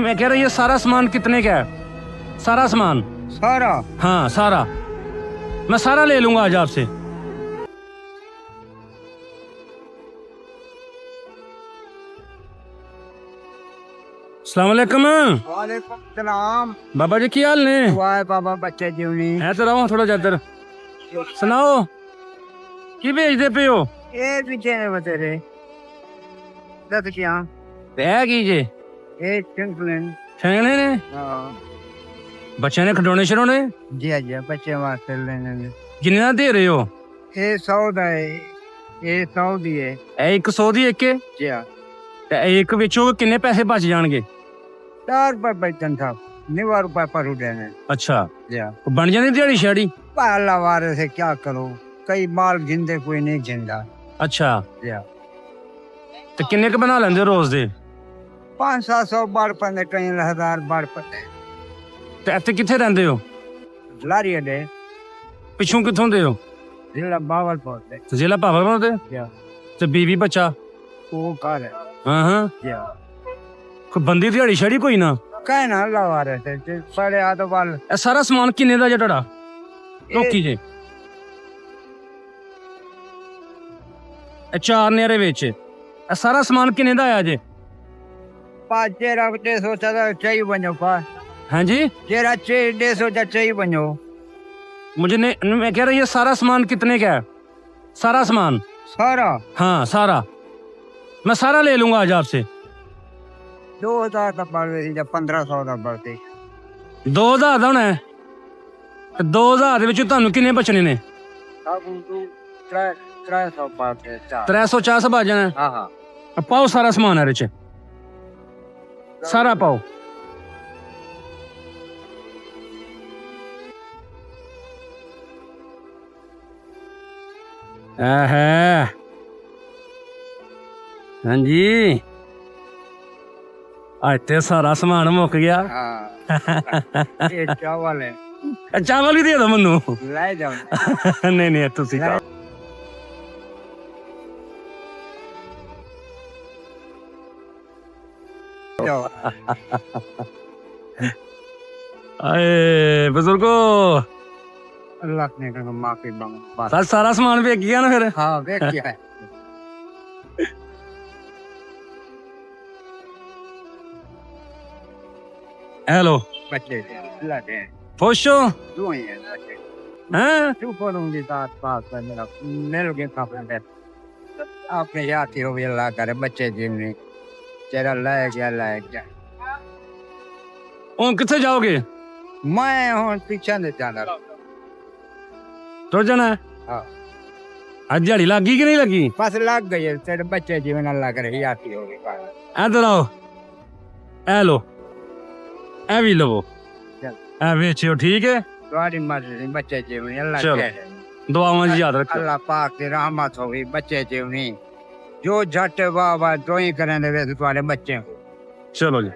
मैं कह रहा ये सारा सामान कितने का है? सारा सामान? सारा? हाँ सारा। मैं सारा ले लूंगा आज आपसे। अस्सलाम वालेकुम। वालेकुम सलाम। बाबा जी की हाल ने? वाह बाबा बच्चे जीवनी है तो रहो थोड़ा ज्यादा सुनाओ की भेजते पे हो? ये पीछे है बतेरे दस क्या है की जे ये चिंकलन छेने ने बच्चे ने खिडौने शिडौने जी जी बच्चे वास्ते लेने किन्ना दे रहे हो? ये 100 ਦਾ ਹੈ ਇਹ 100 ਦੀ ਹੈ ਇਹ 100 ਦੀ ਇੱਕ ਜੀ ਹਾਂ ਤੇ ਇੱਕ ਵਿੱਚੋਂ ਕਿੰਨੇ ਪੈਸੇ ਬਚ ਜਾਣਗੇ? 4 ਰੁਪਏ ਬਚਨ था 9 रुपए पर उड़े ने। अच्छा जी हाँ बन जानी दिहाड़ी शाड़ी? अल्लाह वारे से क्या करो कई माल जिंदे कोई नहीं जिंदा। अच्छा जी हाँ ਤੇ ਕਿੰਨੇ ਕ ਬਣਾ ਲੈਂਦੇ ਹੋ ਰੋਜ਼ ਦੇ? 500-700 बार पड़े कई 1000 बार पड़े। ਤੇ ਇੱਥੇ ਕਿੱਥੇ ਰਹਿੰਦੇ ਹੋ? लारी दे ਪਿੱਛੋਂ ਕਿੱਥੋਂ ਦੇ ਹੋ? जिला बावलपुर से। ਤੇ ਜ਼ਿਲ੍ਹਾ ਭਾਵਲਪੁਰ ਦੇ? जी हाँ ਤੇ ਬੀਵੀ ਬੱਚਾ? वो घर है। ਹਾਂ ਹਾਂ जी हाँ ਕੋਈ ਬੰਦੀ ਦਿਹਾੜੀ ਸ਼ਾੜੀ ਕੋਈ ਨਾ? कहना अल्लाह वारे से साढ़े आठ वाल ਇਹ ਸਾਰਾ ਸਮਾਨ ਕਿੰਨੇ ਦਾ ਜੇ ਤੁਹਾਡਾ? ਲੋਕੀ ਜੇ ਇਹ ਚਾਰ ਨੇਰੇ ਵਿੱਚ ਇਹ ਸਾਰਾ ਸਮਾਨ ਕਿੰਨੇ ਦਾ ਆਇਆ ਜੇ? पाँच चेरा दे सोचा था चाहिए बनो पा हाँ जी चेरा चाहिए दे सोचा चाहिए बनो। मुझे नहीं मैं कह रहा ये सारा सामान कितने का है? सारा सामान? सारा? हाँ सारा। मैं सारा ले लूंगा आज आपसे। 2000 का बढ़ गई जब 1500 का बढ़ती 2000 ਦਾ ਹੋਣਾ ਹੈ ਤੇ 2000 ਦੇ ਵਿੱਚ ਤੁਹਾਨੂੰ ਕਿੰਨੇ ਬਚਣੇ ਨੇ? अब तू 300 पाते 350 ਬਚ ਜਾਣਾ ਹੈ। हाँ हाँ ਪਾਓ ਸਾਰਾ ਸਮਾਨ ਇਹਦੇ ਚ ਸਾਰਾ ਪਾਓ। ਹੈ ਹਾਂਜੀ ਅੱਜ ਤੇ ਸਾਰਾ ਸਮਾਨ ਮੁੱਕ ਗਿਆ। हाँ ये चावल है ਚਾਵਲ ਵੀ ਦੇ ਦਿਓ ਮੈਨੂੰ। लाई जाओ ਨਹੀਂ ਨਹੀਂ ਤੁਸੀਂ ਖਾਓ। जाओ ਆਏ ਬਜ਼ੁਰਗੋ अल्लाह ने कहा माफी मांगो बस। ਸਾ ਸਾਰਾ ਸਮਾਨ ਵੇਚ ਗਿਆ ਨਾ ਫਿਰ? हाँ देख क्या है ਹੈਲੋ बच्चे अल्लाह दे खुश हो? तू ही है बच्चे हैं? तू करूंगी साथ पास में मेरा मिल के काफी आपने याद हो भी अल्लाह करे बच्चे जीवनी तेरा लायक गया ਹੁਣ ਕਿੱਥੇ ਜਾਓਗੇ? मैं हूँ पीछे नहीं जाना। ਤੁਰ ਜਾਣਾ ਹੈ? हाँ ਅੱਜ ਦਿਹਾੜੀ ਲੱਗ ਗਈ ਕਿ ਨਹੀਂ ਲੱਗੀ? बस लग गई है तेरे बच्चे जीवन अल्लाह करे याद होगी ਇੱਧਰ ਆਓ ਇਹ ਲੋ ਇਹ ਵੀ ਲਵੋ चल ਇਹ ਵੇਚਿਓ ਠੀਕ ਹੈ? तुम्हारी मर्जी बच्चे जीवनी अल्लाह चलो। करे ਦੁਆਵਾਂ 'ਚ ਯਾਦ ਰੱਖੋ। अल्लाह पाक की रहमत होगी बच्चे जीवनी जो झट वाह वाह तो ही करें तुम्हारे बच्चे को। ਚਲੋ ਜੀ।